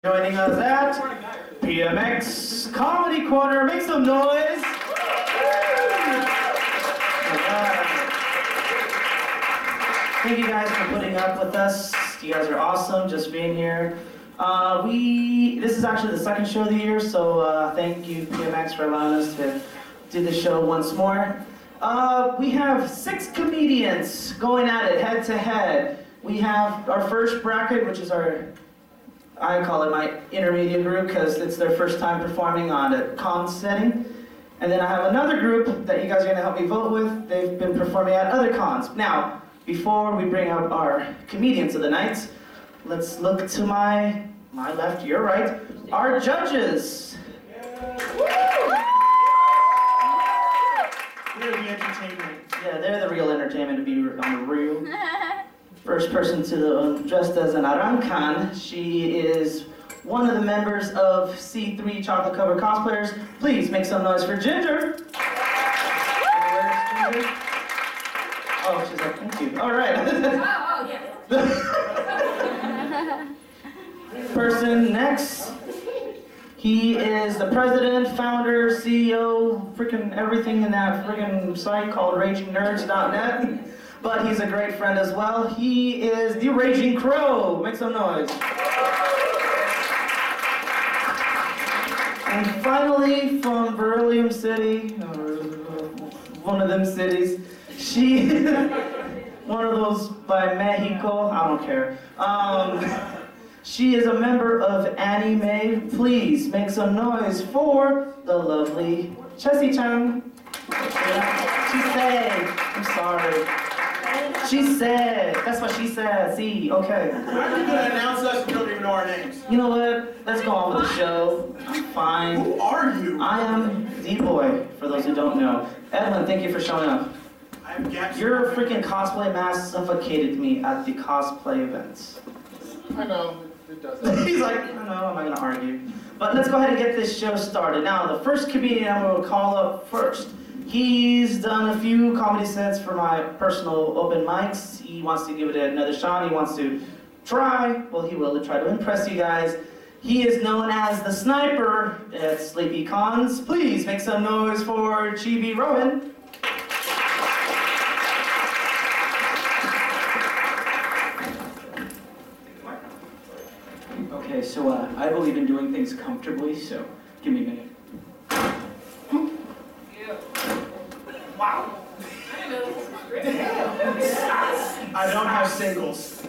Joining us at PMX Comedy Corner. Make some noise! Thank you guys for putting up with us. You guys are awesome, just being here. This is actually the second show of the year, so thank you PMX for allowing us to do the show once more. We have 6 comedians going at it head to head. We have our first bracket, which is I call it my intermediate group because it's their first time performing on a con setting. And then I have another group that you guys are going to help me vote with. They've been performing at other cons. Now, before we bring up our comedians of the night, let's look to my left, your right, our judges. We're the entertainment. Yeah, they're the real entertainment to be on the real. First person dressed as an Arankan. She is one of the members of C3 Chocolate Covered Cosplayers. Please make some noise for Ginger. Where's Ginger? Oh, she's like, thank you. All right. Person next. He is the president, founder, CEO, freaking everything in that freaking site called RagingNerds.net. But he's a great friend as well. He is the Raging Crow. Make some noise. And finally, from Beryllium City, one of them cities, she, one of those by Mexico, I don't care. She is a member of Anime. Please make some noise for the lovely Chessie-chan. She said, I'm sorry. She said, that's what she said, see, okay. How are you gonna announce us if you don't even know our names? You know what, let's go on with the show. I'm fine. Who are you? I am Dboy, for those who don't know. Edwin, thank you for showing up. I'm Gaps. Your freaking cosplay mask suffocated me at the cosplay events. I know, it does. He's like, I don't know, I'm not gonna argue. But let's go ahead and get this show started. Now, the first comedian I'm gonna call up first. He's done a few comedy sets for my personal open mics. He wants to give it another shot. He wants to try, well, he will try to impress you guys. He is known as the Sniper at Sleepy Cons. Please make some noise for Chibi Rohan. Okay, so I believe in doing things comfortably, so give me a minute. Wow. I don't have singles.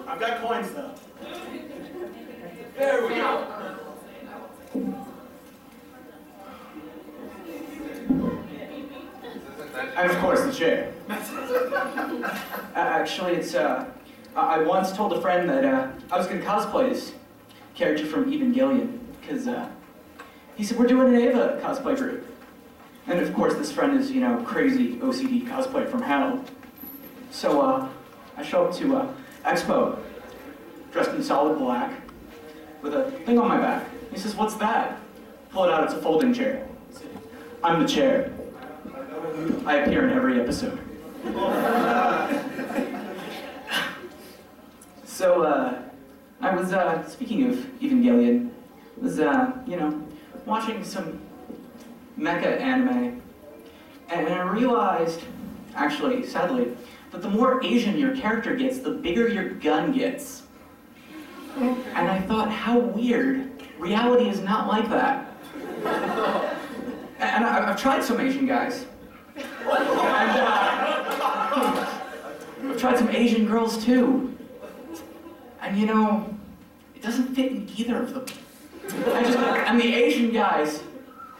I've got coins though. There we go. And of course, the chair. Actually, it's, I once told a friend that I was going to cosplay this character from Evangelion, because he said, we're doing an Ava cosplay group. And of course, this friend is, you know, crazy OCD cosplay from hell. So I show up to Expo, dressed in solid black, with a thing on my back. He says, what's that? Pull it out, it's a folding chair. I'm the chair. I appear in every episode. So I was, speaking of Evangelion, was, you know, watching some mecha anime, and I realized, actually, sadly, that the more Asian your character gets, the bigger your gun gets. And I thought, how weird. Reality is not like that. And I've tried some Asian guys. And I've tried some Asian girls too. And you know, it doesn't fit in either of them. And the Asian guys,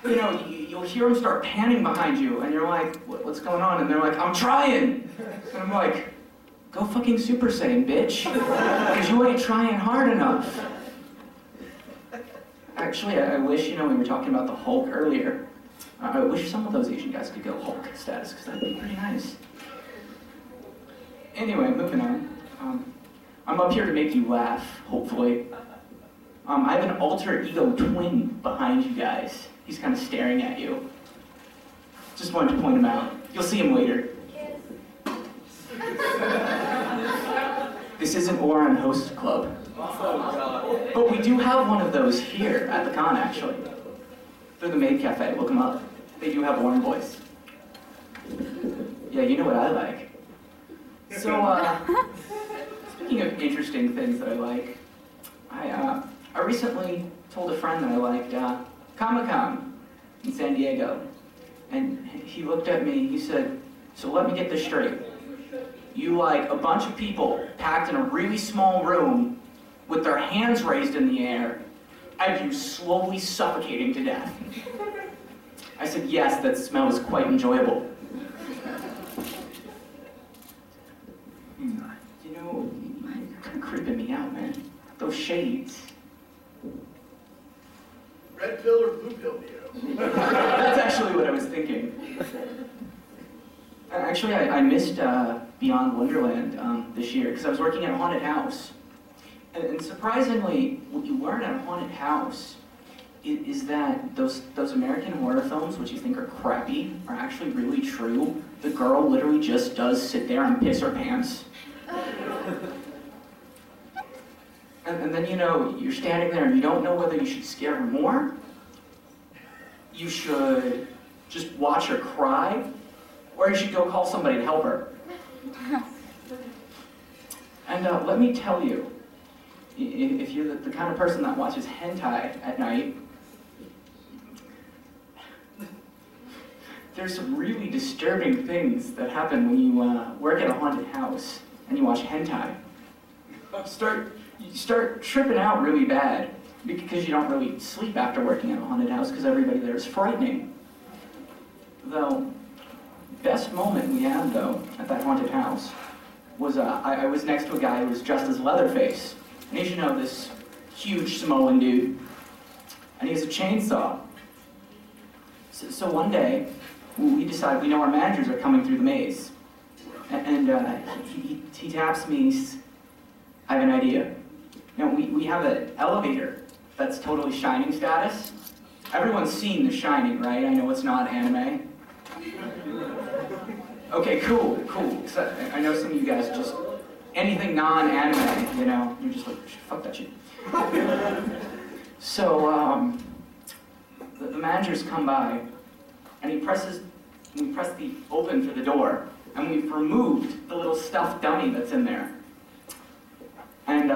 you know, you'll hear them start panning behind you, and you're like, what's going on? And they're like, I'm trying. And I'm like, go fucking Super Saiyan, bitch. Because you ain't trying hard enough. Actually, I wish, you know, we were talking about the Hulk earlier. I wish some of those Asian guys could go Hulk status, because that'd be pretty nice. Anyway, moving on. I'm up here to make you laugh, hopefully. I have an alter ego twin behind you guys. He's kind of staring at you. Just wanted to point him out. You'll see him later. This isn't Warren Host Club. But we do have one of those here at the con, actually. They're the Maid Cafe, look them up. They do have Warren boys. Yeah, you know what I like. So, speaking of interesting things that I like, I recently told a friend that I liked Comic-Con in San Diego. And he looked at me, he said, so let me get this straight. You like a bunch of people packed in a really small room with their hands raised in the air and you slowly suffocating to death. I said, yes, that smell is quite enjoyable. You know, you're kind of creeping me out, man. Those shades. Red pill or blue pill, Neo? That's actually what I was thinking. Actually, I missed Beyond Wonderland this year because I was working at a haunted house. And surprisingly, what you learn at a haunted house is that those American horror films, which you think are crappy, are actually really true. The girl literally just does sit there and piss her pants. And then, you know, you're standing there and you don't know whether you should scare her more, you should just watch her cry, or you should go call somebody to help her. And let me tell you, if you're the kind of person that watches hentai at night, there's some really disturbing things that happen when you work at a haunted house and you watch hentai. You start tripping out really bad because you don't really sleep after working at a haunted house because everybody there is frightening. Though, best moment we had though at that haunted house was I was next to a guy who was dressed as Leatherface. And as you know, this huge Samoan dude, and he has a chainsaw. So one day, we decide, we know our managers are coming through the maze. And he taps me, he says, I have an idea. Now, we have an elevator that's totally Shining status. Everyone's seen The Shining, right? I know it's not anime. Okay, cool. 'Cause I know some of you guys just, anything non-anime, you know, you're just like, fuck that shit. So, the managers come by, and we press the open for the door, and we've removed the little stuffed dummy that's in there. And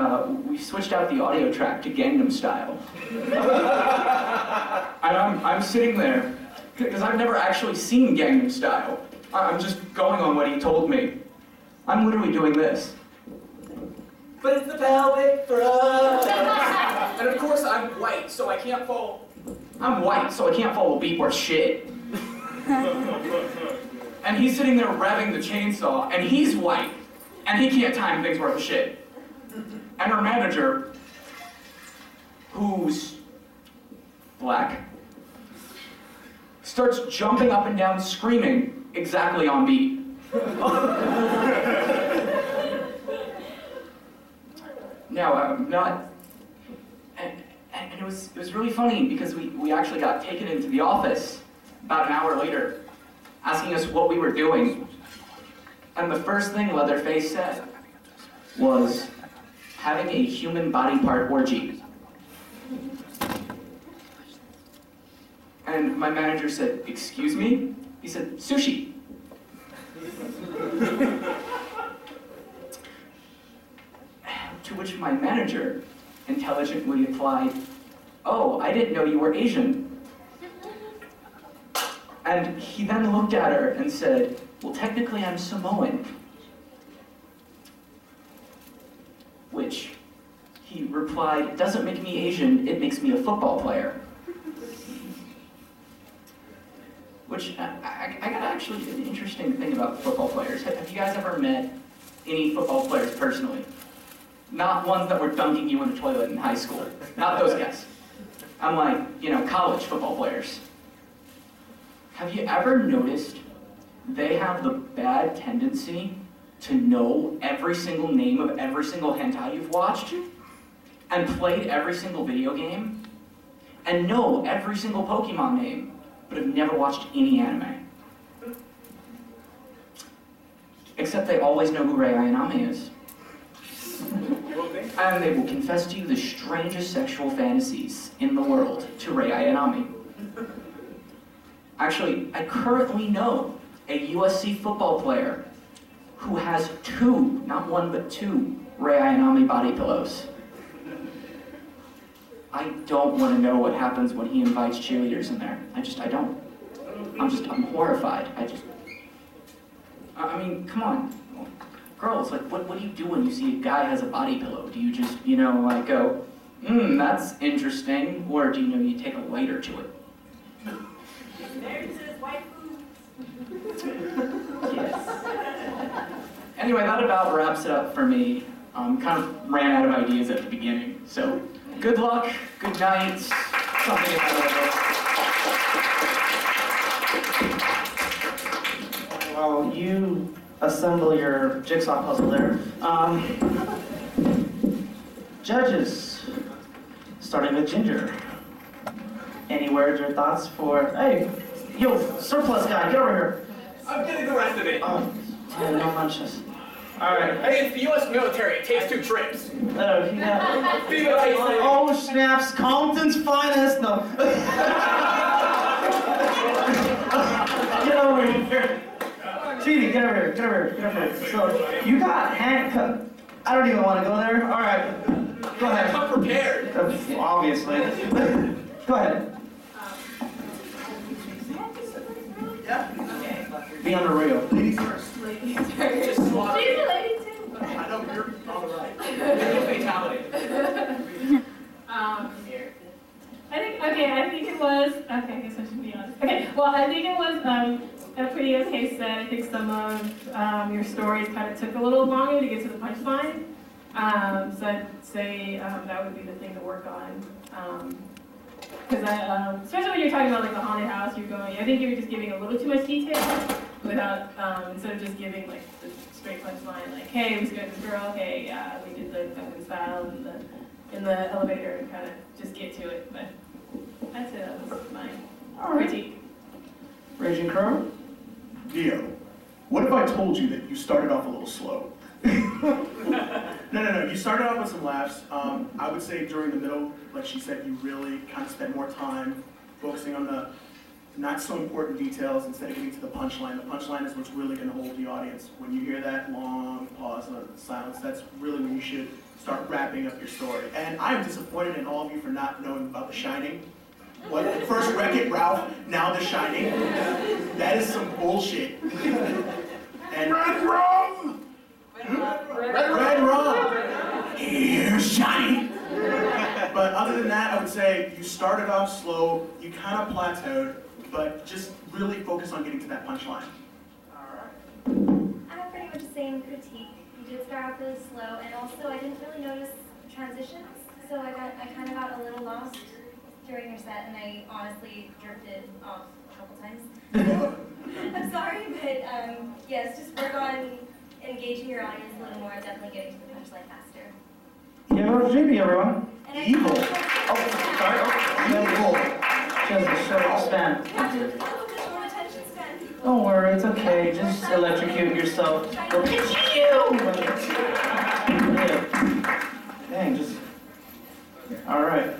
we switched out the audio track to Gangnam Style. And I'm sitting there, because I've never actually seen Gangnam Style. I'm just going on what he told me. I'm literally doing this. But it's the pelvic thrust. And of course I'm white, so I can't follow. I'm white, so I can't follow beat or shit. And he's sitting there revving the chainsaw, and he's white, and he can't time things worth of shit. And our manager, who's black, starts jumping up and down screaming exactly on beat. Now, and it was really funny because we actually got taken into the office about an hour later, asking us what we were doing. And the first thing Leatherface said was, having a human body part orgy. And my manager said, excuse me? He said, sushi. To which my manager intelligently replied, oh, I didn't know you were Asian. And he then looked at her and said, well, technically I'm Samoan. Which he replied, it doesn't make me Asian, it makes me a football player. Which, I got actually an interesting thing about football players. Have you guys ever met any football players personally? Not ones that were dunking you in the toilet in high school. Not those guys. I'm like, you know, college football players. Have you ever noticed they have the bad tendency to know every single name of every single hentai you've watched, and played every single video game, and know every single Pokemon name, but have never watched any anime? Except they always know who Rei Ayanami is. And they will confess to you the strangest sexual fantasies in the world to Rei Ayanami. Actually, I currently know a USC football player who has 2, not 1, but 2 Rei Ayanami body pillows. I don't want to know what happens when he invites cheerleaders in there. I don't. I'm horrified. I mean, come on. Girls, like, what do you do when you see a guy has a body pillow? Do you just, like go, that's interesting? Or do you take a lighter to it? There's his white food. Yes. Anyway, that about wraps it up for me. Kind of ran out of ideas at the beginning. So, good luck, good night, something about it. Well, you assemble your jigsaw puzzle there. Judges, starting with Ginger. Any words or thoughts for, hey, yo, surplus guy, get over here. I'm getting the rest of it. Oh, yeah, no munches. All right. Hey, it's the U.S. military. It takes 2 trips. Oh, yeah. Female takes 3. Oh, snaps, Compton's finest. No. Get over here. Chibi, get over here, get over here, get over here. So, you got handcuffed. I don't even want to go there. All right, go ahead. I'm prepared. Obviously. Go ahead. Yeah. Be on the rail. Ladies first. Just swap She's it. a lady too. I know you're on the right. Fatality. I think it was, okay, I guess I should be honest. Okay, well, I think it was a pretty okay set. I think some of your stories kind of took a little longer to get to the punchline. So I'd say that would be the thing to work on. Because especially when you're talking about like the haunted house, I think you were just giving a little too much detail without, instead of just giving like the straight punchline, like, hey, we scared this girl, okay, yeah, we did the Gundam style in the elevator and kind of just get to it. But that's it, that was my critique. Raging Crow? Dio, what if I told you that you started off a little slow? No. You started off with some laughs. I would say during the middle, like she said, you really kind of spent more time focusing on the not so important details instead of getting to the punchline. The punchline is what's really going to hold the audience. When you hear that long pause of silence, that's really when you should start wrapping up your story. And I'm disappointed in all of you for not knowing about The Shining. What? First Wreck-It Ralph, now The Shining? That is some bullshit. And Red Rum! Red Rum! Here's Johnny! But other than that, I would say you started off slow, you kind of plateaued, but just really focus on getting to that punchline. I have pretty much the same critique. You did start off really slow, and also I didn't really notice transitions, so I kind of got a little lost during your set, and I honestly drifted off a couple times. I'm sorry, but yes, just work on engaging your audience a little more, definitely getting to the punchline faster. Give it up to Chibi, everyone. And I Evil. Oh, Sorry. Evil. She has a short span. short attention span. Don't worry, it's okay. Just electrocute yourself. Go pitch you! Dang, just... All right.